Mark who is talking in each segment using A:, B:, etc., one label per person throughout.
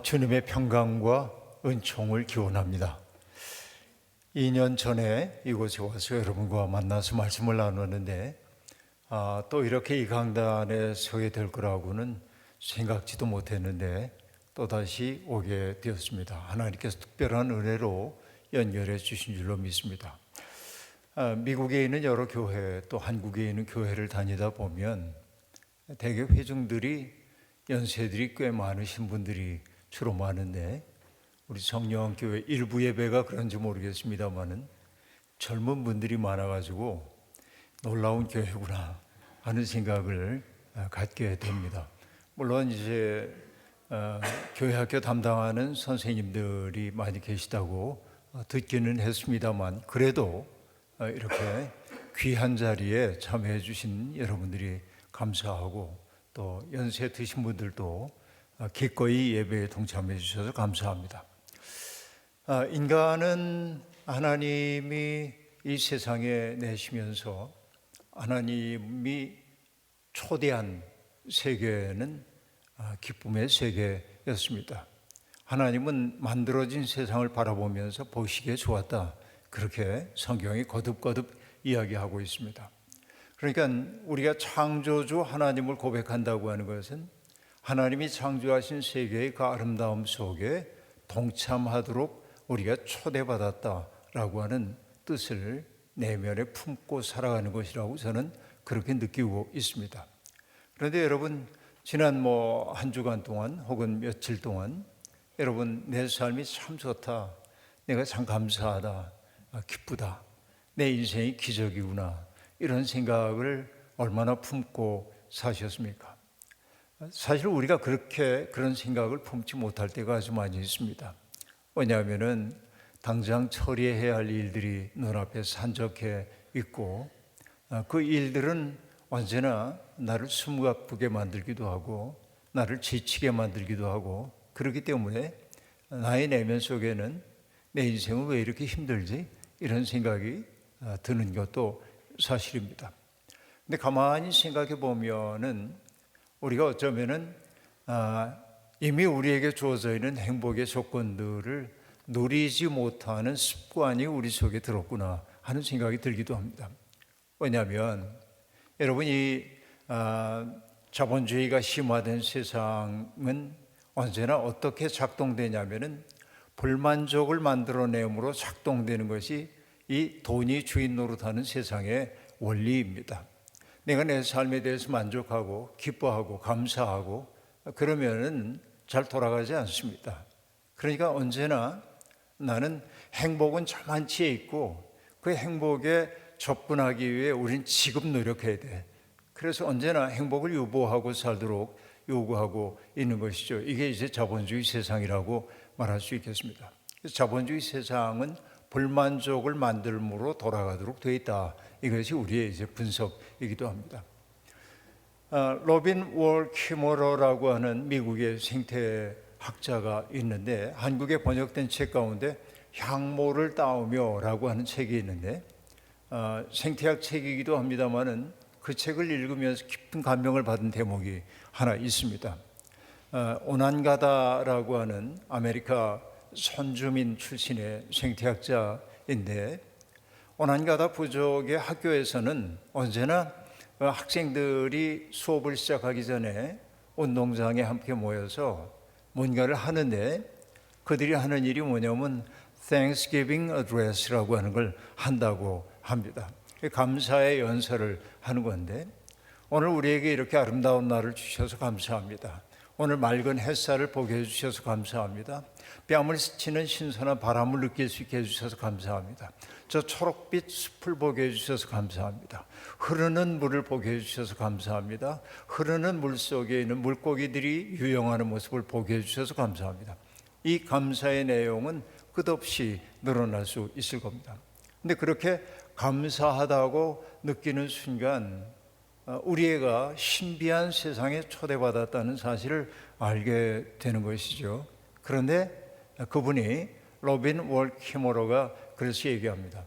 A: 주님의 평강과 은총을 기원합니다. 2년 전에 이곳에 와서 여러분과 만나서 말씀을 나눴는데 또 이렇게 이 강단에 서게 될 거라고는 생각지도 못했는데 또다시 오게 되었습니다. 하나님께서 특별한 은혜로 연결해 주신 줄로 믿습니다. 미국에 있는 여러 교회 또 한국에 있는 교회를 다니다 보면 대개 회중들이 연세들이 꽤 많으신 분들이 주로 많은데 우리 성령교회 일부 예배가 그런지 모르겠습니다만은 젊은 분들이 많아가지고 놀라운 교회구나 하는 생각을 갖게 됩니다. 물론 이제 교회 학교 담당하는 선생님들이 많이 계시다고 듣기는 했습니다만 그래도 이렇게 귀한 자리에 참여해 주신 여러분들이 감사하고 또 연세 드신 분들도 기꺼이 예배에 동참해 주셔서 감사합니다. 인간은 하나님이 이 세상에 내시면서 하나님이 초대한 세계는 기쁨의 세계였습니다. 하나님은 만들어진 세상을 바라보면서 보시기에 좋았다. 그렇게 성경이 거듭거듭 이야기하고 있습니다. 그러니까 우리가 창조주 하나님을 고백한다고 하는 것은 하나님이 창조하신 세계의 그 아름다움 속에 동참하도록 우리가 초대받았다라고 하는 뜻을 내면에 품고 살아가는 것이라고 저는 그렇게 느끼고 있습니다. 그런데 여러분 지난 한 주간 동안 혹은 며칠 동안 여러분 내 삶이 참 좋다, 내가 참 감사하다, 기쁘다, 내 인생이 기적이구나 이런 생각을 얼마나 품고 사셨습니까? 사실 우리가 그런 생각을 품지 못할 때가 아주 많이 있습니다. 왜냐하면 당장 처리해야 할 일들이 눈앞에 산적해 있고 그 일들은 언제나 나를 숨가쁘게 만들기도 하고 나를 지치게 만들기도 하고 그렇기 때문에 나의 내면 속에는 내 인생은 왜 이렇게 힘들지? 이런 생각이 드는 것도 사실입니다. 근데 가만히 생각해 보면은 우리가 어쩌면은 이미 우리에게 주어져 있는 행복의 조건들을 누리지 못하는 습관이 우리 속에 들었구나 하는 생각이 들기도 합니다. 왜냐하면 여러분 이 자본주의가 심화된 세상은 언제나 어떻게 작동되냐면은 불만족을 만들어내므로 작동되는 것이 이 돈이 주인 노릇하는 세상의 원리입니다. 내가 내 삶에 대해서 만족하고 기뻐하고 감사하고 그러면은 잘 돌아가지 않습니다. 그러니까 언제나 나는 행복은 저만치에 있고 그 행복에 접근하기 위해 우린 지금 노력해야 돼. 그래서 언제나 행복을 유보하고 살도록 요구하고 있는 것이죠. 이게 이제 자본주의 세상이라고 말할 수 있겠습니다. 자본주의 세상은 불만족을 만들므로 돌아가도록 되어 있다. 이것이 우리의 이제 분석이기도 합니다. 로빈 월 키머러라고 하는 미국의 생태학자가 있는데 한국에 번역된 책 가운데 향모를 따오며라고 하는 책이 있는데 생태학 책이기도 합니다만은 그 책을 읽으면서 깊은 감명을 받은 대목이 하나 있습니다. 오난가다라고 하는 아메리카 선주민 출신의 생태학자인데 오난가다 부족의 학교에서는 언제나 학생들이 수업을 시작하기 전에 운동장에 함께 모여서 뭔가를 하는데 그들이 하는 일이 뭐냐면 Thanksgiving Address라고 하는 걸 한다고 합니다. 감사의 연설을 하는 건데 오늘 우리에게 이렇게 아름다운 날을 주셔서 감사합니다. 오늘 맑은 햇살을 보게 해주셔서 감사합니다. 뺨을 스치는 신선한 바람을 느낄 수 있게 해주셔서 감사합니다. 저 초록빛 숲을 보게 해주셔서 감사합니다. 흐르는 물을 보게 해주셔서 감사합니다. 흐르는 물 속에 있는 물고기들이 유영하는 모습을 보게 해주셔서 감사합니다. 이 감사의 내용은 끝없이 늘어날 수 있을 겁니다. 근데 그렇게 감사하다고 느끼는 순간 우리 애가 신비한 세상에 초대받았다는 사실을 알게 되는 것이죠. 그런데 그분이 로빈 월 키머러가 그래서 얘기합니다.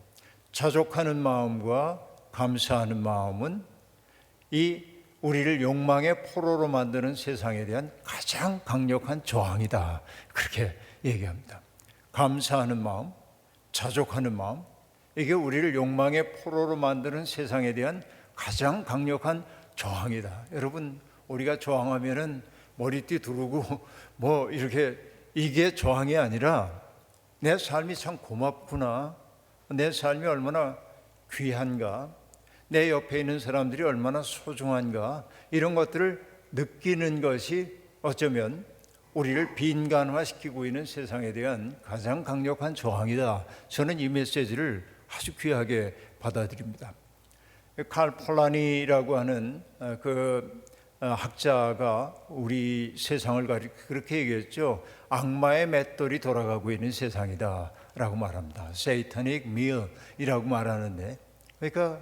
A: 자족하는 마음과 감사하는 마음은 이 우리를 욕망의 포로로 만드는 세상에 대한 가장 강력한 저항이다. 그렇게 얘기합니다. 감사하는 마음, 자족하는 마음, 이게 우리를 욕망의 포로로 만드는 세상에 대한 가장 강력한 저항이다. 여러분, 우리가 저항하면은 머리띠 두르고 뭐 이렇게, 이게 저항이 아니라 내 삶이 참 고맙구나, 내 삶이 얼마나 귀한가, 내 옆에 있는 사람들이 얼마나 소중한가, 이런 것들을 느끼는 것이 어쩌면 우리를 빈간화시키고 있는 세상에 대한 가장 강력한 저항이다. 저는 이 메시지를 아주 귀하게 받아들입니다. 칼 폴라니라고 하는 그 학자가 우리 세상을 그렇게 얘기했죠. 악마의 맷돌이 돌아가고 있는 세상이다 라고 말합니다. Satanic Mill이라고 말하는데, 그러니까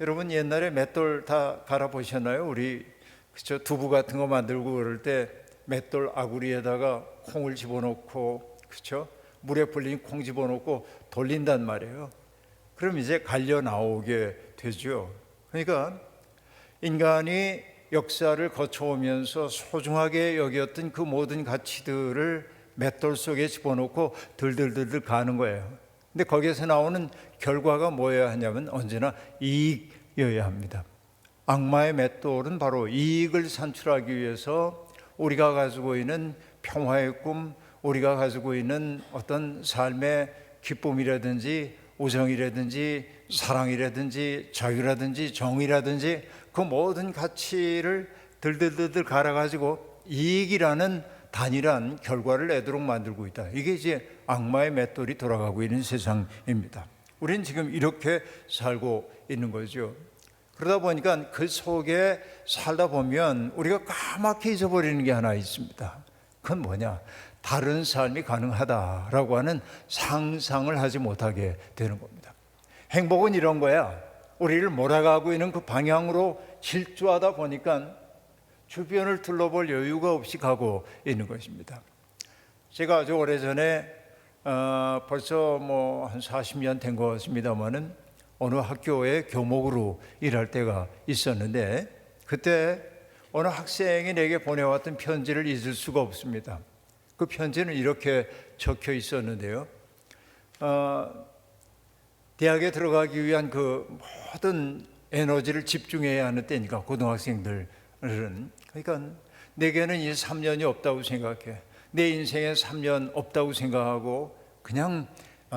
A: 여러분 옛날에 맷돌 다 갈아보셨나요? 우리 그쵸, 두부 같은 거 만들고 그럴 때 맷돌 아구리에다가 콩을 집어넣고, 그쵸, 물에 불린 콩 집어넣고 돌린단 말이에요. 그럼 이제 갈려 나오게 되죠. 그러니까 인간이 역사를 거쳐오면서 소중하게 여겼던 그 모든 가치들을 맷돌 속에 집어넣고 들들들들 가는 거예요. 근데 거기에서 나오는 결과가 뭐여야 하냐면 언제나 이익이어야 합니다. 악마의 맷돌은 바로 이익을 산출하기 위해서 우리가 가지고 있는 평화의 꿈, 우리가 가지고 있는 어떤 삶의 기쁨이라든지 우정이라든지 사랑이라든지 자유라든지 정의라든지 그 모든 가치를 들들들들 갈아가지고 이익이라는 단일한 결과를 내도록 만들고 있다. 이게 이제 악마의 맷돌이 돌아가고 있는 세상입니다. 우리는 지금 이렇게 살고 있는 거죠. 그러다 보니까 그 속에 살다 보면 우리가 까맣게 잊어버리는 게 하나 있습니다. 그건 뭐냐? 다른 삶이 가능하다라고 하는 상상을 하지 못하게 되는 겁니다. 행복은 이런 거야. 우리를 몰아가고 있는 그 방향으로 질주하다 보니까 주변을 둘러볼 여유가 없이 가고 있는 것입니다. 제가 아주 오래전에 벌써 뭐 한 40년 된 것 같습니다만은 어느 학교에 교목으로 일할 때가 있었는데, 그때 어느 학생이 내게 보내왔던 편지를 잊을 수가 없습니다. 그 편지는 이렇게 적혀 있었는데요. 대학에 들어가기 위한 그 모든 에너지를 집중해야 하는 때니까, 고등학생들은. 그러니까 내게는 이 3년이 없다고 생각해. 내 인생에 3년 없다고 생각하고 그냥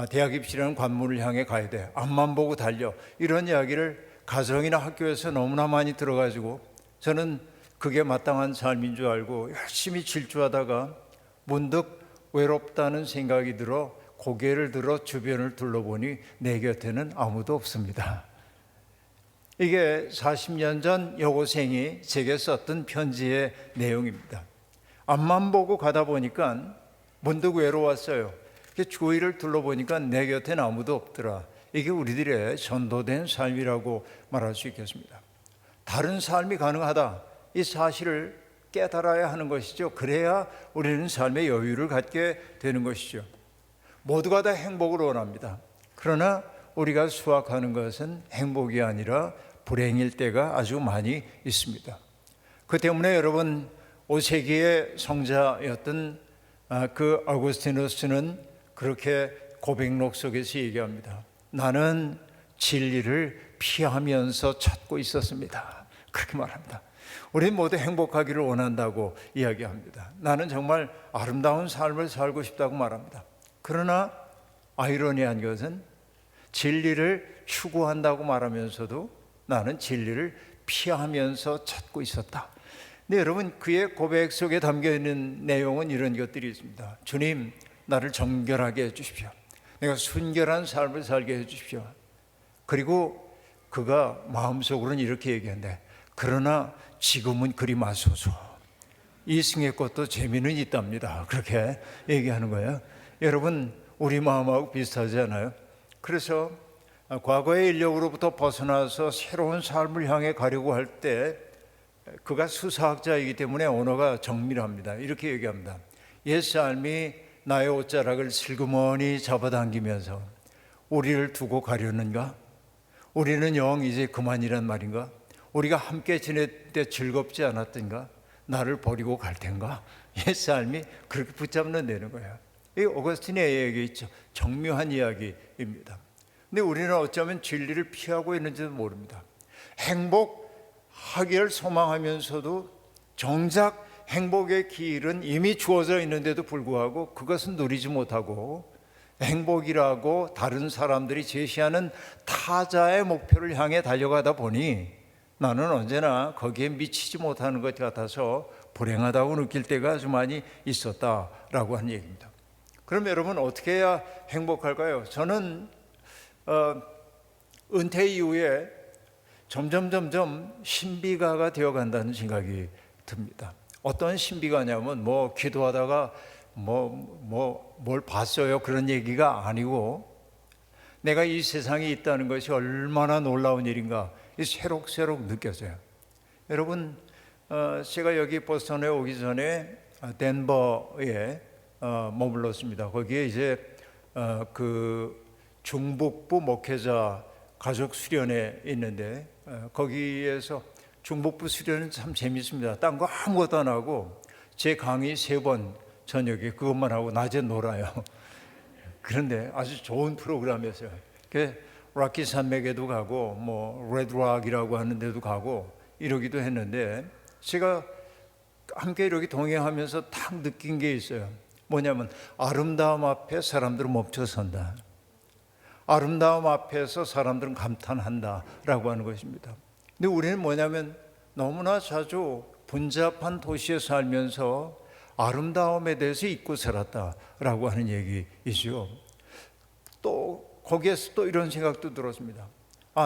A: 대학 입시라는 관문을 향해 가야 돼. 앞만 보고 달려. 이런 이야기를 가정이나 학교에서 너무나 많이 들어가지고 저는 그게 마땅한 삶인 줄 알고 열심히 질주하다가 문득 외롭다는 생각이 들어 고개를 들어 주변을 둘러보니 내 곁에는 아무도 없습니다. 이게 40년 전 여고생이 제게 썼던 편지의 내용입니다. 앞만 보고 가다 보니까 문득 외로웠어요. 주위를 둘러보니까 내 곁에는 아무도 없더라. 이게 우리들의 전도된 삶이라고 말할 수 있겠습니다. 다른 삶이 가능하다, 이 사실을 깨달아야 하는 것이죠. 그래야 우리는 삶의 여유를 갖게 되는 것이죠. 모두가 다 행복을 원합니다. 그러나 우리가 수확하는 것은 행복이 아니라 불행일 때가 아주 많이 있습니다. 그 때문에 여러분, 5세기의 성자였던 그 아우구스티누스는 그렇게 고백록 속에서 얘기합니다. 나는 진리를 피하면서 찾고 있었습니다. 그렇게 말합니다. 우리는 모두 행복하기를 원한다고 이야기합니다. 나는 정말 아름다운 삶을 살고 싶다고 말합니다. 그러나 아이러니한 것은 진리를 추구한다고 말하면서도 나는 진리를 피하면서 찾고 있었다. 근데 여러분, 그의 고백 속에 담겨있는 내용은 이런 것들이 있습니다. 주님, 나를 정결하게 해주십시오. 내가 순결한 삶을 살게 해주십시오. 그리고 그가 마음속으로는 이렇게 얘기한대. 그러나 지금은 그리 마소서. 이승의 것도 재미는 있답니다. 그렇게 얘기하는 거예요. 여러분, 우리 마음하고 비슷하지 않아요? 그래서 과거의 인력으로부터 벗어나서 새로운 삶을 향해 가려고 할 때, 그가 수사학자이기 때문에 언어가 정밀합니다. 이렇게 얘기합니다. 옛삶이 나의 옷자락을 슬그머니 잡아당기면서 우리를 두고 가려는가? 우리는 영 이제 그만이란 말인가? 우리가 함께 지낼 때 즐겁지 않았던가? 나를 버리고 갈 텐가? 이 삶이 그렇게 붙잡는 데는 거예요. 이 오거스틴의 얘기 있죠. 정묘한 이야기입니다. 근데 우리는 어쩌면 진리를 피하고 있는지도 모릅니다. 행복하기를 소망하면서도 정작 행복의 길은 이미 주어져 있는데도 불구하고 그것은 누리지 못하고, 행복이라고 다른 사람들이 제시하는 타자의 목표를 향해 달려가다 보니 나는 언제나 거기에 미치지 못하는 것 같아서 불행하다고 느낄 때가 아주 많이 있었다라고 하는 얘기입니다. 그럼 여러분, 어떻게 해야 행복할까요? 저는 은퇴 이후에 점점 신비가가 되어간다는 생각이 듭니다. 어떤 신비가냐면 기도하다가 뭘 봤어요 그런 얘기가 아니고, 내가 이 세상에 있다는 것이 얼마나 놀라운 일인가 새록새록 느껴져요. 여러분, 제가 여기 보스턴에 오기 전에 덴버에 머물렀습니다. 거기에 이제 그 중북부 목회자 가족 수련회 있는데, 거기에서 중북부 수련은 참 재밌습니다. 딴 거 아무것도 안 하고 제 강의 3번 저녁에 그것만 하고 낮에 놀아요. 그런데 아주 좋은 프로그램이었어요. 락키 산맥에도 가고 레드락이라고 하는 데도 가고 이러기도 했는데, 제가 함께 이렇게 동행하면서 딱 느낀 게 있어요. 뭐냐면 아름다움 앞에 사람들은 멈춰선다. 아름다움 앞에서 사람들은 감탄한다라고 하는 것입니다. 근데 우리는 뭐냐면 너무나 자주 분잡한 도시에 살면서 아름다움에 대해서 잊고 살았다라고 하는 얘기이죠. 또 거기에서 또 이런 생각도 들었습니다.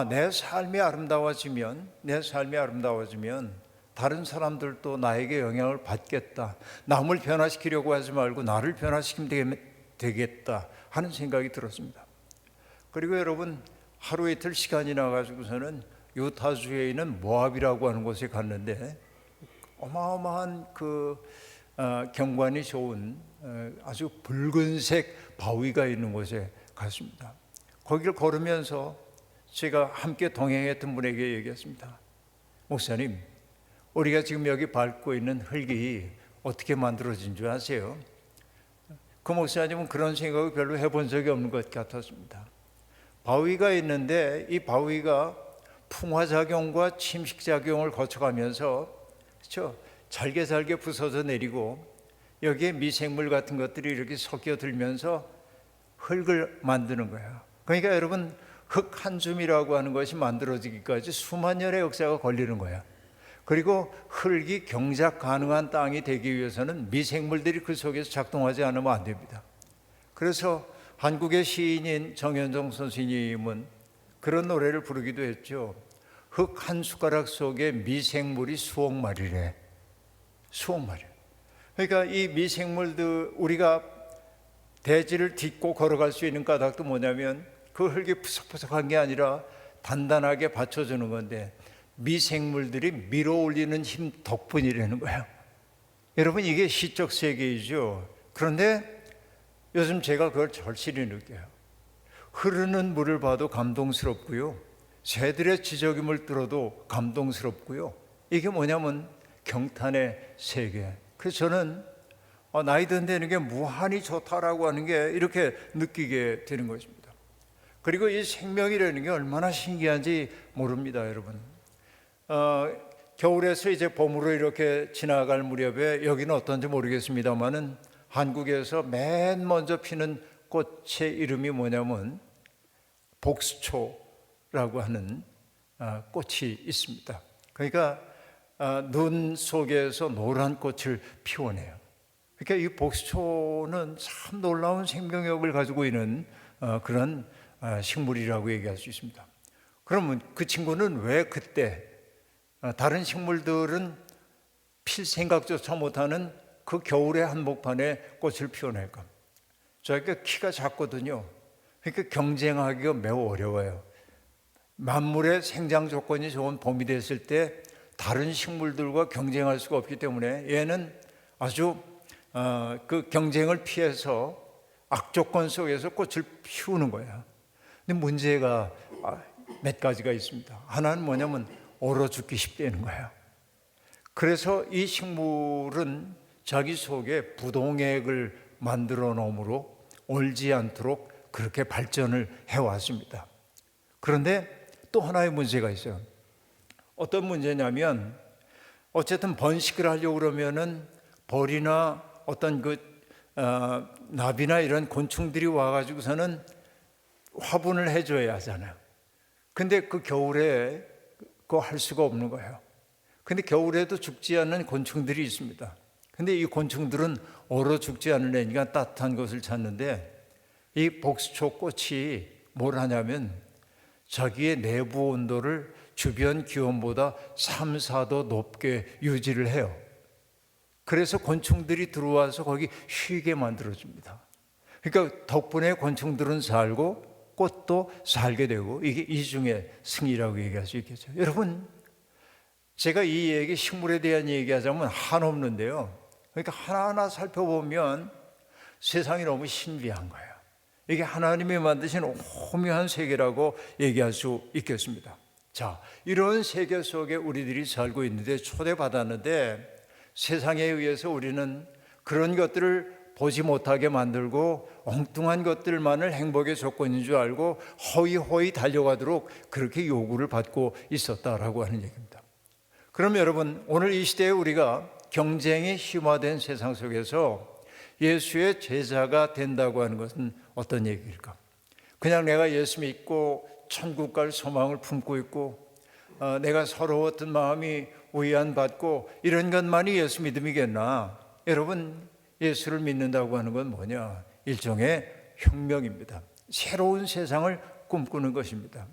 A: 내 삶이 아름다워지면 다른 사람들도 나에게 영향을 받겠다. 남을 변화시키려고 하지 말고 나를 변화시키면 되겠다 하는 생각이 들었습니다. 그리고 여러분, 하루 이틀 시간이 나가지고서는 유타주에 있는 모압이라고 하는 곳에 갔는데, 어마어마한 경관이 좋은 아주 붉은색 바위가 있는 곳에 갔습니다. 거기를 걸으면서 제가 함께 동행했던 분에게 얘기했습니다. 목사님, 우리가 지금 여기 밟고 있는 흙이 어떻게 만들어진 줄 아세요? 그 목사님은 그런 생각을 별로 해본 적이 없는 것 같았습니다. 바위가 있는데 이 바위가 풍화작용과 침식작용을 거쳐가면서 잘게 부서져 내리고 여기에 미생물 같은 것들이 이렇게 섞여들면서 흙을 만드는 거예요. 그러니까 여러분, 흙 한 줌이라고 하는 것이 만들어지기까지 수만 년의 역사가 걸리는 거예요. 그리고 흙이 경작 가능한 땅이 되기 위해서는 미생물들이 그 속에서 작동하지 않으면 안 됩니다. 그래서 한국의 시인인 정현종 선생님은 그런 노래를 부르기도 했죠. 흙 한 숟가락 속에 미생물이 수억 마리래. 수억 마리. 그러니까 이 미생물들, 우리가 대지를 딛고 걸어갈 수 있는 까닭도 뭐냐면 그 흙이 푸석푸석한 게 아니라 단단하게 받쳐주는 건데, 미생물들이 밀어올리는 힘 덕분이라는 거예요. 여러분, 이게 시적 세계이죠. 그런데 요즘 제가 그걸 절실히 느껴요. 흐르는 물을 봐도 감동스럽고요, 새들의 지저귀물 들어도 감동스럽고요. 이게 뭐냐면 경탄의 세계. 그래서 저는 나이 든다는 게 무한히 좋다라고 하는 게 이렇게 느끼게 되는 것입니다. 그리고 이 생명이라는 게 얼마나 신기한지 모릅니다, 여러분. 겨울에서 이제 봄으로 이렇게 지나갈 무렵에 여기는 어떤지 모르겠습니다만은 한국에서 맨 먼저 피는 꽃의 이름이 뭐냐면 복수초라고 하는 꽃이 있습니다. 그러니까 눈 속에서 노란 꽃을 피워내요. 그러니까 이 복수초는 참 놀라운 생명력을 가지고 있는 그런 식물이라고 얘기할 수 있습니다. 그러면 그 친구는 왜 그때 다른 식물들은 필 생각조차 못하는 그 겨울의 한복판에 꽃을 피워낼까? 저희가 키가 작거든요. 그러니까 경쟁하기가 매우 어려워요. 만물의 생장 조건이 좋은 봄이 됐을 때 다른 식물들과 경쟁할 수가 없기 때문에 얘는 아주 그 경쟁을 피해서 악조건 속에서 꽃을 피우는 거야. 근데 문제가 몇 가지가 있습니다. 하나는 뭐냐면 얼어 죽기 쉽다는 거예요. 그래서 이 식물은 자기 속에 부동액을 만들어 놓으므로 얼지 않도록 그렇게 발전을 해왔습니다. 그런데 또 하나의 문제가 있어요. 어떤 문제냐면 어쨌든 번식을 하려고 그러면은 벌이나 어떤 나비나 이런 곤충들이 와가지고서는 화분을 해줘야 하잖아요. 근데 그 겨울에 그거 할 수가 없는 거예요. 근데 겨울에도 죽지 않는 곤충들이 있습니다. 근데 이 곤충들은 얼어 죽지 않으려니까 따뜻한 곳을 찾는데 이 복수초 꽃이 뭘 하냐면 자기의 내부 온도를 주변 기온보다 3, 4도 높게 유지를 해요. 그래서 곤충들이 들어와서 거기 쉬게 만들어줍니다. 그러니까 덕분에 곤충들은 살고 꽃도 살게 되고 이게 이중의 승리라고 얘기할 수 있겠죠. 여러분, 제가 이 얘기 식물에 대한 얘기하자면 한없는데요. 그러니까 하나하나 살펴보면 세상이 너무 신비한 거예요. 이게 하나님이 만드신 오묘한 세계라고 얘기할 수 있겠습니다. 자, 이런 세계 속에 우리들이 살고 있는데 초대받았는데 세상에 의해서 우리는 그런 것들을 보지 못하게 만들고 엉뚱한 것들만을 행복의 조건인 줄 알고 허위허위 달려가도록 그렇게 요구를 받고 있었다라고 하는 얘기입니다. 그럼 여러분, 오늘 이 시대에 우리가 경쟁이 심화된 세상 속에서 예수의 제자가 된다고 하는 것은 어떤 얘기일까? 그냥 내가 예수 믿고 천국 갈 소망을 품고 있고 내가 서러웠던 마음이 위안받고 이런 것만이 예수 믿음이겠나? 여러분, 예수를 믿는다고 하는 건 뭐냐? 일종의 혁명입니다. 새로운 세상을 꿈꾸는 것입니다.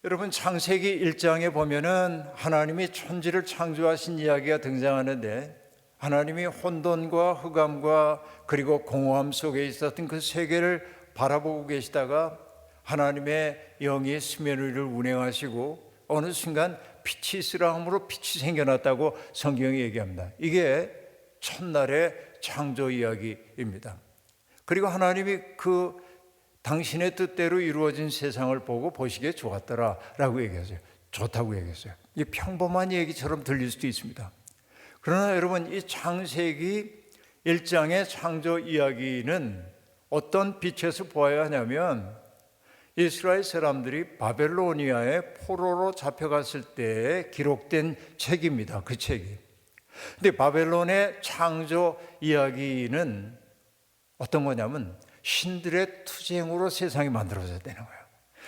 A: 여러분, 창세기 1장에 보면은 하나님이 천지를 창조하신 이야기가 등장하는데 하나님이 혼돈과 흑암과 그리고 공허함 속에 있었던 그 세계를 바라보고 계시다가 하나님의 영이 수면 위를 운행하시고 어느 순간 빛이 있으라 함으로 빛이 생겨났다고 성경이 얘기합니다. 이게 첫날의 창조 이야기입니다. 그리고 하나님이 그 당신의 뜻대로 이루어진 세상을 보고 보시기에 좋았더라라고 얘기했어요. 좋다고 얘기했어요. 이게 평범한 얘기처럼 들릴 수도 있습니다. 그러나 여러분, 이 창세기 1장의 창조 이야기는 어떤 빛에서 보아야 하냐면 이스라엘 사람들이 바벨로니아의 포로로 잡혀갔을 때 기록된 책입니다. 그 책이. 근데 바벨론의 창조 이야기는 어떤 거냐면 신들의 투쟁으로 세상이 만들어졌다는 거예요.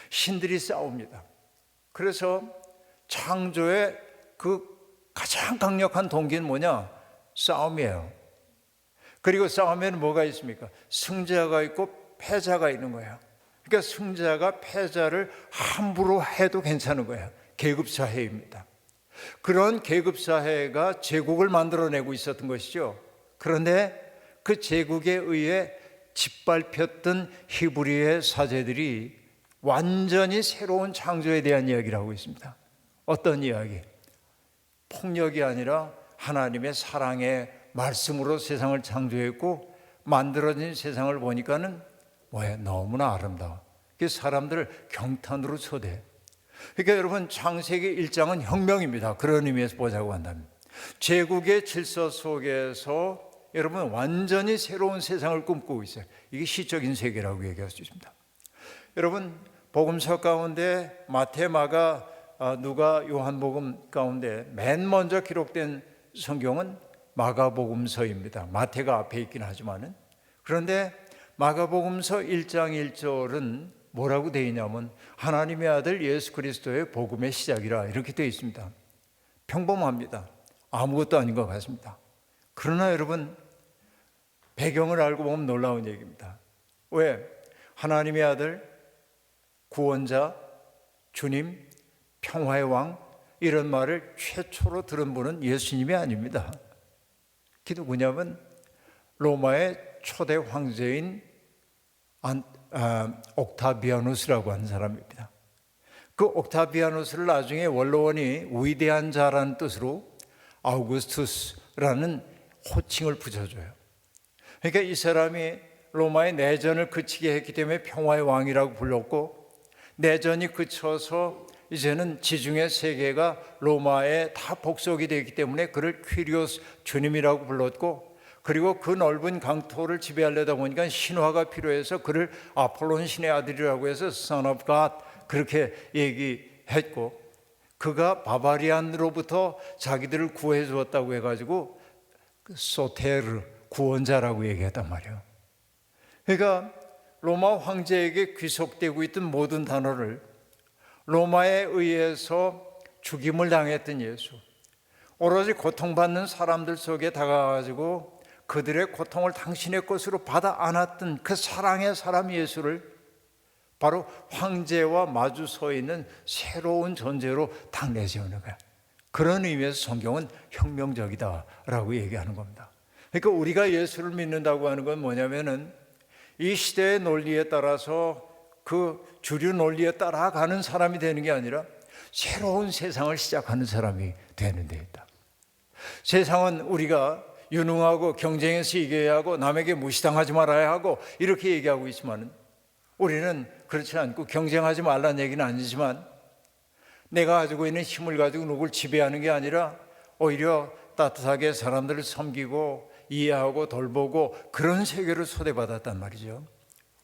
A: 신들이 싸웁니다. 그래서 창조의 그 가장 강력한 동기는 뭐냐? 싸움이에요. 그리고 싸움에는 뭐가 있습니까? 승자가 있고 패자가 있는 거예요. 그러니까 승자가 패자를 함부로 해도 괜찮은 거예요. 계급사회입니다. 그런 계급사회가 제국을 만들어내고 있었던 것이죠. 그런데 그 제국에 의해 짓밟혔던 히브리의 사제들이 완전히 새로운 창조에 대한 이야기를 하고 있습니다. 어떤 이야기? 폭력이 아니라 하나님의 사랑의 말씀으로 세상을 창조했고 만들어진 세상을 보니까는 뭐야? 너무나 아름다워. 그 사람들을 경탄으로 초대해. 그러니까 여러분, 창세기 1장은 혁명입니다. 그런 의미에서 보자고 한다면 제국의 질서 속에서 여러분 완전히 새로운 세상을 꿈꾸고 있어요. 이게 시적인 세계라고 얘기할 수 있습니다. 여러분, 복음서 가운데 마태, 마가, 누가, 요한복음 가운데 맨 먼저 기록된 성경은 마가복음서입니다. 마태가 앞에 있긴 하지만은. 그런데 마가복음서 1장 1절은 뭐라고 되어 있냐면 하나님의 아들 예수 그리스도의 복음의 시작이라 이렇게 되어 있습니다. 평범합니다. 아무것도 아닌 것 같습니다. 그러나 여러분, 배경을 알고 보면 놀라운 얘기입니다. 왜? 하나님의 아들, 구원자, 주님, 평화의 왕, 이런 말을 최초로 들은 분은 예수님이 아닙니다. 그게 누구냐면 로마의 초대 황제인 옥타비아누스라고 하는 사람입니다. 그 옥타비아누스를 나중에 원로원이 위대한 자라는 뜻으로 아우구스투스라는 호칭을 붙여줘요. 그러니까 이 사람이 로마의 내전을 그치게 했기 때문에 평화의 왕이라고 불렀고, 내전이 그쳐서 이제는 지중해 세계가 로마에 다 복속이 되기 때문에 그를 퀴리오스 주님이라고 불렀고, 그리고 그 넓은 강토를 지배하려다 보니까 신화가 필요해서 그를 아폴론 신의 아들이라고 해서 Son of God 그렇게 얘기했고, 그가 바바리안으로부터 자기들을 구해 주었다고 해가지고 소테르 구원자라고 얘기했단 말이에요. 그러니까 로마 황제에게 귀속되고 있던 모든 단어를 로마에 의해서 죽임을 당했던 예수, 오로지 고통받는 사람들 속에 다가가지고 그들의 고통을 당신의 것으로 받아 안았던 그 사랑의 사람 예수를 바로 황제와 마주 서 있는 새로운 존재로 딱 내세우는 거야. 그런 의미에서 성경은 혁명적이다라고 얘기하는 겁니다. 그러니까 우리가 예수를 믿는다고 하는 건 뭐냐면은 이 시대의 논리에 따라서 그 주류 논리에 따라가는 사람이 되는 게 아니라 새로운 세상을 시작하는 사람이 되는 데 있다. 세상은 우리가 유능하고 경쟁에서 이겨야 하고 남에게 무시당하지 말아야 하고 이렇게 얘기하고 있지만, 우리는 그렇지 않고 경쟁하지 말라는 얘기는 아니지만 내가 가지고 있는 힘을 가지고 누굴 지배하는 게 아니라 오히려 따뜻하게 사람들을 섬기고 이해하고 돌보고 그런 세계를 소대받았단 말이죠.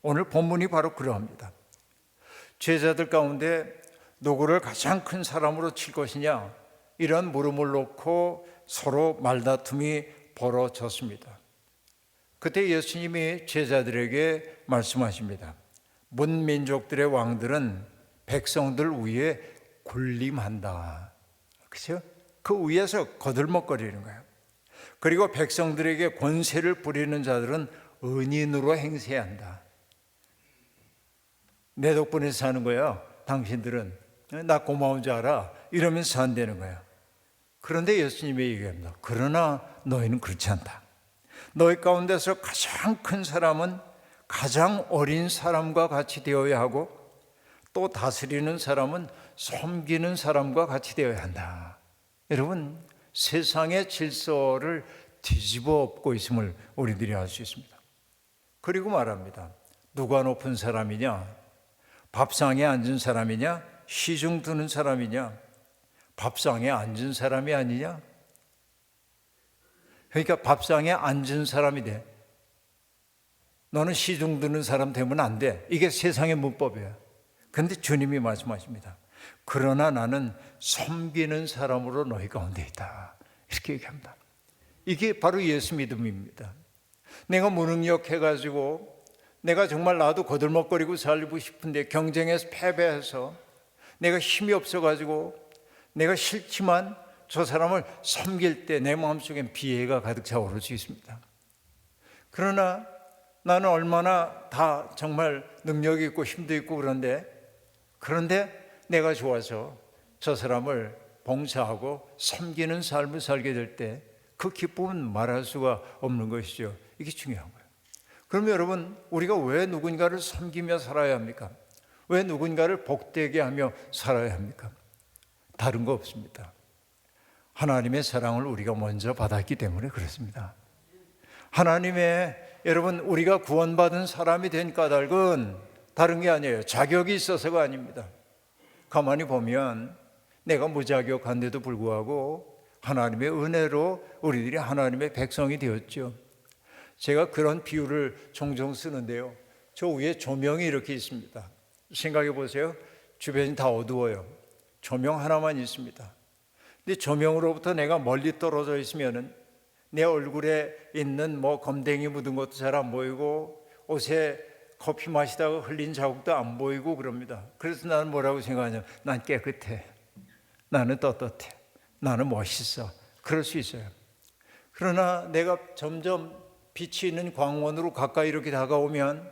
A: 오늘 본문이 바로 그러합니다. 제자들 가운데 누구를 가장 큰 사람으로 칠 것이냐, 이런 물음을 놓고 서로 말다툼이 벌어졌습니다. 그때 예수님이 제자들에게 말씀하십니다. 문민족들의 왕들은 백성들 위에 군림한다. 그렇죠? 그 위에서 거들먹거리는 거예요. 그리고 백성들에게 권세를 부리는 자들은 은인으로 행세한다. 내 덕분에 사는 거야. 당신들은 나 고마운 줄 알아. 이러면서 산다는 거야. 그런데 예수님이 얘기합니다. 그러나 너희는 그렇지 않다. 너희 가운데서 가장 큰 사람은 가장 어린 사람과 같이 되어야 하고, 또 다스리는 사람은 섬기는 사람과 같이 되어야 한다. 여러분, 세상의 질서를 뒤집어 엎고 있음을 우리들이 알 수 있습니다. 그리고 말합니다. 누가 높은 사람이냐? 밥상에 앉은 사람이냐? 시중 드는 사람이냐? 밥상에 앉은 사람이 아니냐? 그러니까 밥상에 앉은 사람이 돼. 너는 시중 드는 사람 되면 안 돼. 이게 세상의 문법이야. 그런데 주님이 말씀하십니다. 그러나 나는 섬기는 사람으로 너희 가운데 있다. 이렇게 얘기합니다. 이게 바로 예수 믿음입니다. 내가 무능력해가지고 내가 정말 나도 거들먹거리고 살고 싶은데 경쟁에서 패배해서 내가 힘이 없어가지고 내가 싫지만 저 사람을 섬길 때 내 마음속엔 비애가 가득 차오를 수 있습니다. 그러나 나는 얼마나 다 정말 능력이 있고 힘도 있고 그런데 내가 좋아서 저 사람을 봉사하고 섬기는 삶을 살게 될 때 그 기쁨은 말할 수가 없는 것이죠. 이게 중요한 거예요. 그러면 여러분, 우리가 왜 누군가를 섬기며 살아야 합니까? 왜 누군가를 복되게 하며 살아야 합니까? 다른 거 없습니다. 하나님의 사랑을 우리가 먼저 받았기 때문에 그렇습니다. 하나님의, 여러분, 우리가 구원받은 사람이 된 까닭은 다른 게 아니에요. 자격이 있어서가 아닙니다. 가만히 보면 내가 무자격한데도 불구하고 하나님의 은혜로 우리들이 하나님의 백성이 되었죠. 제가 그런 비유를 종종 쓰는데요. 저 위에 조명이 이렇게 있습니다. 생각해 보세요. 주변이 다 어두워요. 조명 하나만 있습니다. 근데 조명으로부터 내가 멀리 떨어져 있으면은 내 얼굴에 있는 검댕이 묻은 것도 잘 안 보이고 옷에 커피 마시다가 흘린 자국도 안 보이고 그럽니다. 그래서 나는 뭐라고 생각하냐? 난 깨끗해. 나는 떳떳해. 나는 멋있어. 그럴 수 있어요. 그러나 내가 점점 빛이 있는 광원으로 가까이 이렇게 다가오면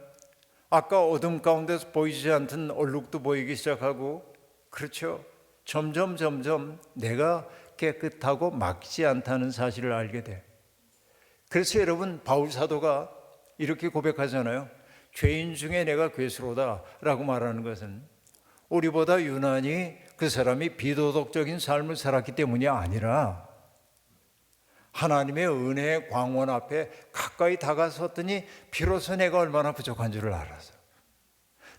A: 아까 어둠 가운데서 보이지 않던 얼룩도 보이기 시작하고, 그렇죠? 점점 내가 깨끗하고 맑지 않다는 사실을 알게 돼. 그래서 여러분, 바울 사도가 이렇게 고백하잖아요. 죄인 중에 내가 괴수로다 라고 말하는 것은 우리보다 유난히 그 사람이 비도덕적인 삶을 살았기 때문이 아니라 하나님의 은혜의 광원 앞에 가까이 다가섰더니 비로소 내가 얼마나 부족한 줄을 알아서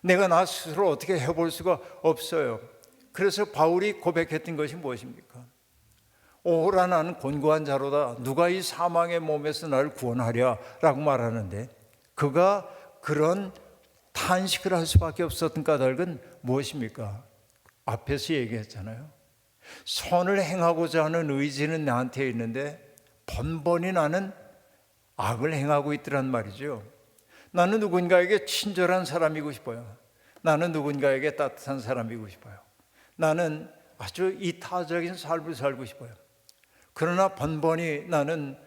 A: 내가 나 스스로 어떻게 해볼 수가 없어요. 그래서 바울이 고백했던 것이 무엇입니까? 오호라 나는 곤고한 자로다. 누가 이 사망의 몸에서 나를 구원하랴 라고 말하는데, 그가 그런 탄식을 할 수밖에 없었던 까닭은 무엇입니까? 앞에서 얘기했잖아요. 선을 행하고자 하는 의지는 나한테 있는데 번번이 나는 악을 행하고 있더란 말이죠. 나는 누군가에게 친절한 사람이고 싶어요. 나는 누군가에게 따뜻한 사람이고 싶어요. 나는 아주 이타적인 삶을 살고 싶어요. 그러나 번번이 나는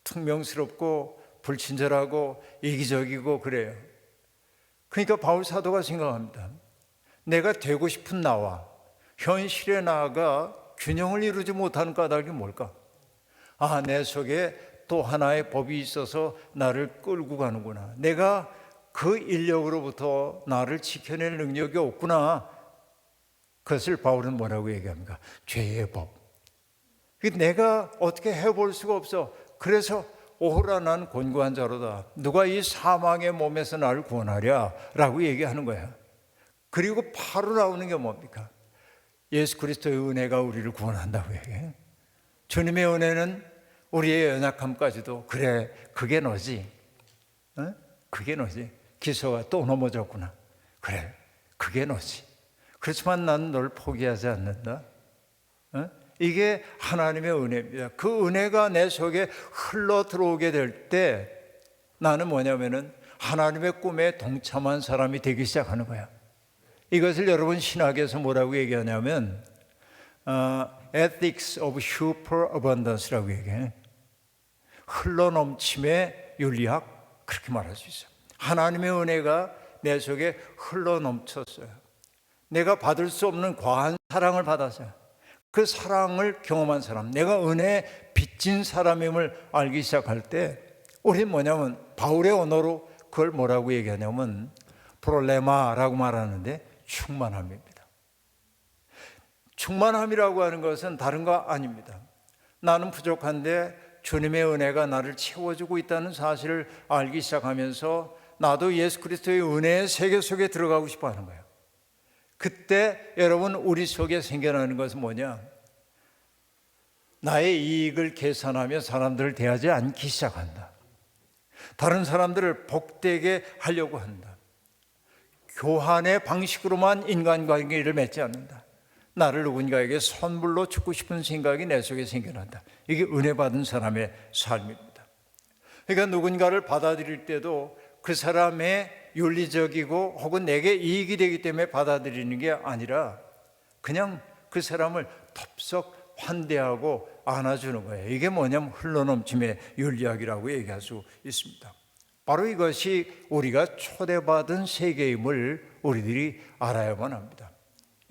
A: 퉁명스럽고 불친절하고 이기적이고 그래요. 그러니까 바울 사도가 생각합니다. 내가 되고 싶은 나와 현실의 나가 균형을 이루지 못하는 까닭이 뭘까? 내 속에 또 하나의 법이 있어서 나를 끌고 가는구나. 내가 그 인력으로부터 나를 지켜낼 능력이 없구나. 그것을 바울은 뭐라고 얘기합니까? 죄의 법. 내가 어떻게 해볼 수가 없어. 그래서 오호라 난 곤고한 자로다. 누가 이 사망의 몸에서 나를 구원하랴 라고 얘기하는 거야. 그리고 바로 나오는 게 뭡니까? 예수 그리스도의 은혜가 우리를 구원한다고 얘기해. 주님의 은혜는 우리의 연약함까지도, 그래 그게 너지, 그게 너지. 기서가 또 넘어졌구나, 그래 그게 너지. 그렇지만 나는 널 포기하지 않는다. 이게 하나님의 은혜입니다. 그 은혜가 내 속에 흘러 들어오게 될 때 나는 뭐냐면은 하나님의 꿈에 동참한 사람이 되기 시작하는 거야. 이것을 여러분 신학에서 뭐라고 얘기하냐면 Ethics of Superabundance라고 얘기해. 흘러넘침의 윤리학, 그렇게 말할 수 있어요. 하나님의 은혜가 내 속에 흘러넘쳤어요. 내가 받을 수 없는 과한 사랑을 받았어요. 그 사랑을 경험한 사람, 내가 은혜에 빚진 사람임을 알기 시작할 때 우리는 뭐냐면 바울의 언어로 그걸 뭐라고 얘기하냐면 프롤레마라고 말하는데 충만함입니다. 충만함이라고 하는 것은 다른 거 아닙니다. 나는 부족한데 주님의 은혜가 나를 채워주고 있다는 사실을 알기 시작하면서 나도 예수 그리스도의 은혜의 세계 속에 들어가고 싶어 하는 거예요. 그때 여러분 우리 속에 생겨나는 것은 뭐냐? 나의 이익을 계산하며 사람들을 대하지 않기 시작한다. 다른 사람들을 복되게 하려고 한다. 교환의 방식으로만 인간관계를 맺지 않는다. 나를 누군가에게 선물로 주고 싶은 생각이 내 속에 생겨난다. 이게 은혜 받은 사람의 삶입니다. 그러니까 누군가를 받아들일 때도 그 사람의 윤리적이고 혹은 내게 이익이 되기 때문에 받아들이는 게 아니라 그냥 그 사람을 덥석 환대하고 안아주는 거예요. 이게 뭐냐면 흘러넘침의 윤리학이라고 얘기할 수 있습니다. 바로 이것이 우리가 초대받은 세계임을 우리들이 알아야만 합니다.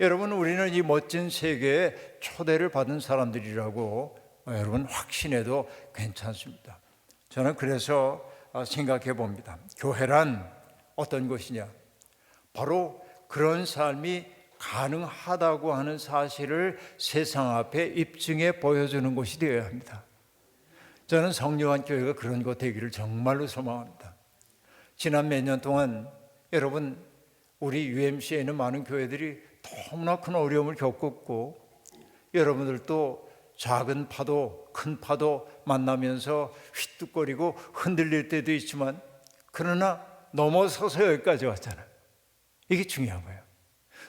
A: 여러분, 우리는 이 멋진 세계에 초대를 받은 사람들이라고 여러분 확신해도 괜찮습니다. 저는 그래서 생각해 봅니다. 교회란 어떤 것이냐? 바로 그런 삶이 가능하다고 하는 사실을 세상 앞에 입증해 보여주는 곳이 되어야 합니다. 저는 성령한 교회가 그런 것 되기를 정말로 소망합니다. 지난 몇 년 동안 여러분 우리 UMC에 있는 많은 교회들이 너무나 큰 어려움을 겪었고 여러분들도 작은 파도, 큰 파도 만나면서 휘뚝거리고 흔들릴 때도 있지만 그러나 넘어서서 여기까지 왔잖아요. 이게 중요한 거예요.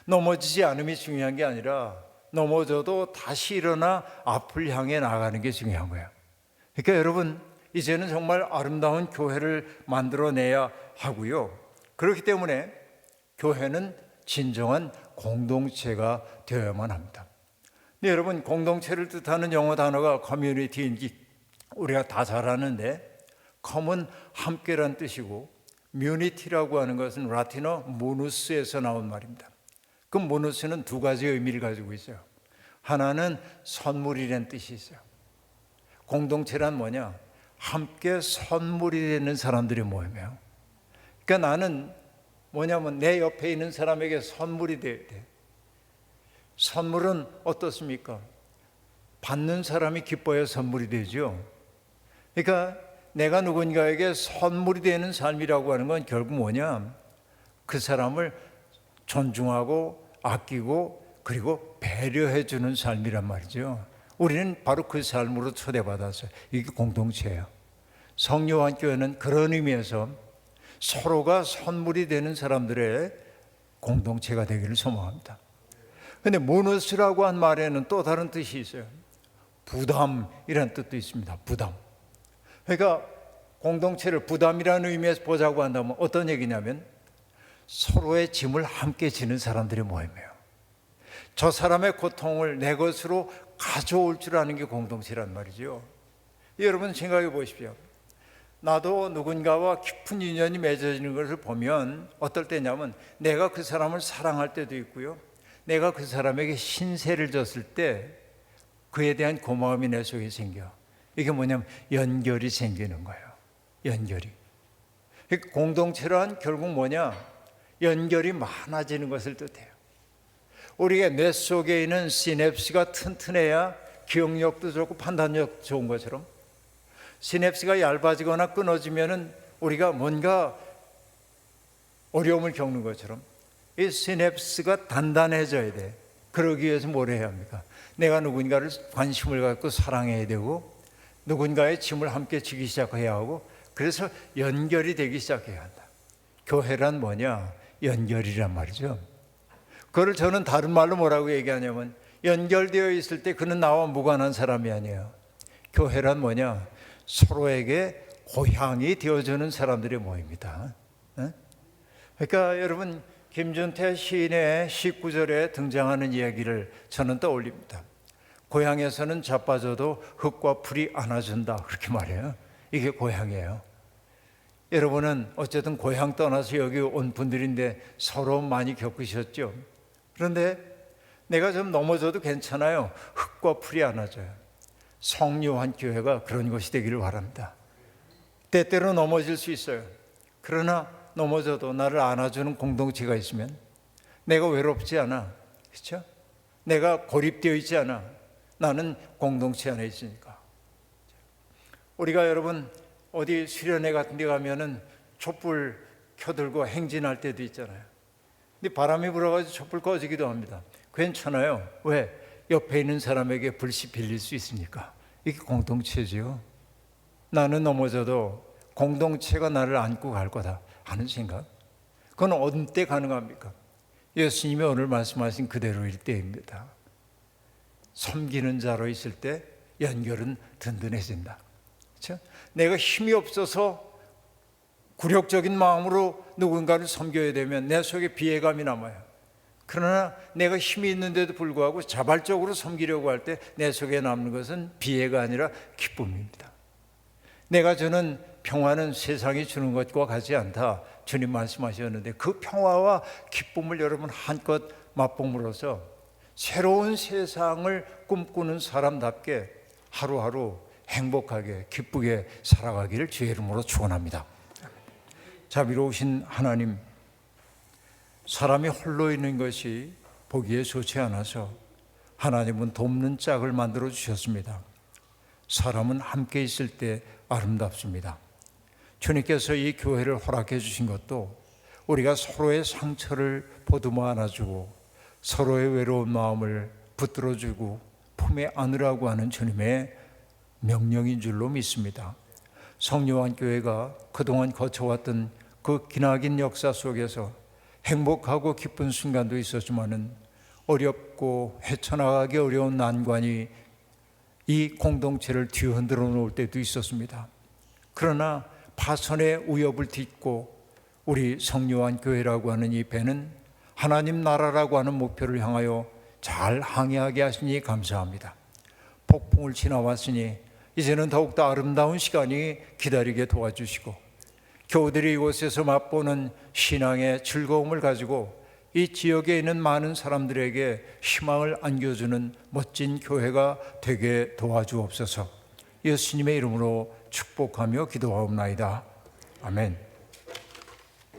A: 넘어지지 않음이 중요한 게 아니라 넘어져도 다시 일어나 앞을 향해 나가는 게 중요한 거예요. 그러니까 여러분 이제는 정말 아름다운 교회를 만들어내야 하고요. 그렇기 때문에 교회는 진정한 공동체가 되어야만 합니다. 근데 여러분 공동체를 뜻하는 영어 단어가 커뮤니티인지 우리가 다 잘 아는데 컴은 함께란 뜻이고 뮤니티라고 하는 것은 라틴어 무누스에서 나온 말입니다. 그 무누스는 두 가지 의미를 가지고 있어요. 하나는 선물이라는 뜻이 있어요. 공동체란 뭐냐? 함께 선물이 되는 사람들의 모임이에요. 그러니까 나는 뭐냐면 내 옆에 있는 사람에게 선물이 돼야 돼. 선물은 어떻습니까? 받는 사람이 기뻐야 선물이 되죠. 그러니까 내가 누군가에게 선물이 되는 삶이라고 하는 건 결국 뭐냐? 그 사람을 존중하고 아끼고 그리고 배려해 주는 삶이란 말이죠. 우리는 바로 그 삶으로 초대받았어요. 이게 공동체예요. 성요한교회는 그런 의미에서 서로가 선물이 되는 사람들의 공동체가 되기를 소망합니다. 그런데 모노스라고 한 말에는 또 다른 뜻이 있어요. 부담이라는 뜻도 있습니다. 부담. 그러니까 공동체를 부담이라는 의미에서 보자고 한다면 어떤 얘기냐면 서로의 짐을 함께 지는 사람들의 모임이에요. 저 사람의 고통을 내 것으로 가져올 줄 아는 게 공동체란 말이죠. 여러분 생각해 보십시오. 나도 누군가와 깊은 인연이 맺어지는 것을 보면 어떨 때냐면 내가 그 사람을 사랑할 때도 있고요, 내가 그 사람에게 신세를 졌을 때 그에 대한 고마움이 내 속에 생겨. 이게 뭐냐면 연결이 생기는 거예요. 연결이. 공동체란 결국 뭐냐? 연결이 많아지는 것을 뜻해요. 우리가 뇌 속에 있는 시냅스가 튼튼해야 기억력도 좋고 판단력 좋은 것처럼, 시냅스가 얇아지거나 끊어지면은 우리가 뭔가 어려움을 겪는 것처럼 이 시냅스가 단단해져야 돼. 그러기 위해서 뭘 해야 합니까? 내가 누군가를 관심을 갖고 사랑해야 되고, 누군가의 짐을 함께 지기 시작해야 하고, 그래서 연결이 되기 시작해야 한다. 교회란 뭐냐? 연결이란 말이죠. 그걸 저는 다른 말로 뭐라고 얘기하냐면, 연결되어 있을 때 그는 나와 무관한 사람이 아니에요. 교회란 뭐냐? 서로에게 고향이 되어주는 사람들의 모임이다. 그러니까 여러분, 김준태 시인의 19절에 등장하는 이야기를 저는 떠올립니다. 고향에서는 자빠져도 흙과 풀이 안아준다, 그렇게 말해요. 이게 고향이에요. 여러분은 어쨌든 고향 떠나서 여기 온 분들인데 서러움 많이 겪으셨죠? 그런데 내가 좀 넘어져도 괜찮아요. 흙과 풀이 안아줘요. 성요한 교회가 그런 것이 되기를 바랍니다. 때때로 넘어질 수 있어요. 그러나 넘어져도 나를 안아주는 공동체가 있으면 내가 외롭지 않아. 그렇죠? 내가 고립되어 있지 않아. 나는 공동체 안에 있으니까. 우리가 여러분 어디 수련회 같은 데 가면은 촛불 켜들고 행진할 때도 있잖아요. 근데 바람이 불어가지고 촛불 꺼지기도 합니다. 괜찮아요. 왜? 옆에 있는 사람에게 불씨 빌릴 수 있으니까. 이게 공동체죠. 나는 넘어져도 공동체가 나를 안고 갈 거다 하는 생각. 그건 어느 때 가능합니까? 예수님이 오늘 말씀하신 그대로일 때입니다. 섬기는 자로 있을 때 연결은 든든해진다. 그렇죠? 내가 힘이 없어서 굴욕적인 마음으로 누군가를 섬겨야 되면 내 속에 비애감이 남아요. 그러나 내가 힘이 있는데도 불구하고 자발적으로 섬기려고 할 때 내 속에 남는 것은 비애가 아니라 기쁨입니다. 내가 주는 평화는 세상이 주는 것과 같지 않다, 주님 말씀하셨는데, 그 평화와 기쁨을 여러분 한껏 맛봄으로써 새로운 세상을 꿈꾸는 사람답게 하루하루 행복하게 기쁘게 살아가기를 주의 이름으로 축원합니다. 자비로우신 하나님, 사람이 홀로 있는 것이 보기에 좋지 않아서 하나님은 돕는 짝을 만들어 주셨습니다. 사람은 함께 있을 때 아름답습니다. 주님께서 이 교회를 허락해 주신 것도 우리가 서로의 상처를 보듬어 안아주고 서로의 외로운 마음을 붙들어주고 품에 안으라고 하는 주님의 명령인 줄로 믿습니다. 성요한 교회가 그동안 거쳐왔던 그 기나긴 역사 속에서 행복하고 기쁜 순간도 있었지만은 어렵고 헤쳐나가기 어려운 난관이 이 공동체를 뒤흔들어 놓을 때도 있었습니다. 그러나 파선의 위협을 딛고 우리 성요한 교회라고 하는 이 배는 하나님 나라라고 하는 목표를 향하여 잘 항해하게 하시니 감사합니다. 폭풍을 지나왔으니 이제는 더욱더 아름다운 시간이 기다리게 도와주시고, 교우들이 이곳에서 맛보는 신앙의 즐거움을 가지고 이 지역에 있는 많은 사람들에게 희망을 안겨주는 멋진 교회가 되게 도와주옵소서. 예수님의 이름으로 축복하며 기도하옵나이다. 아멘.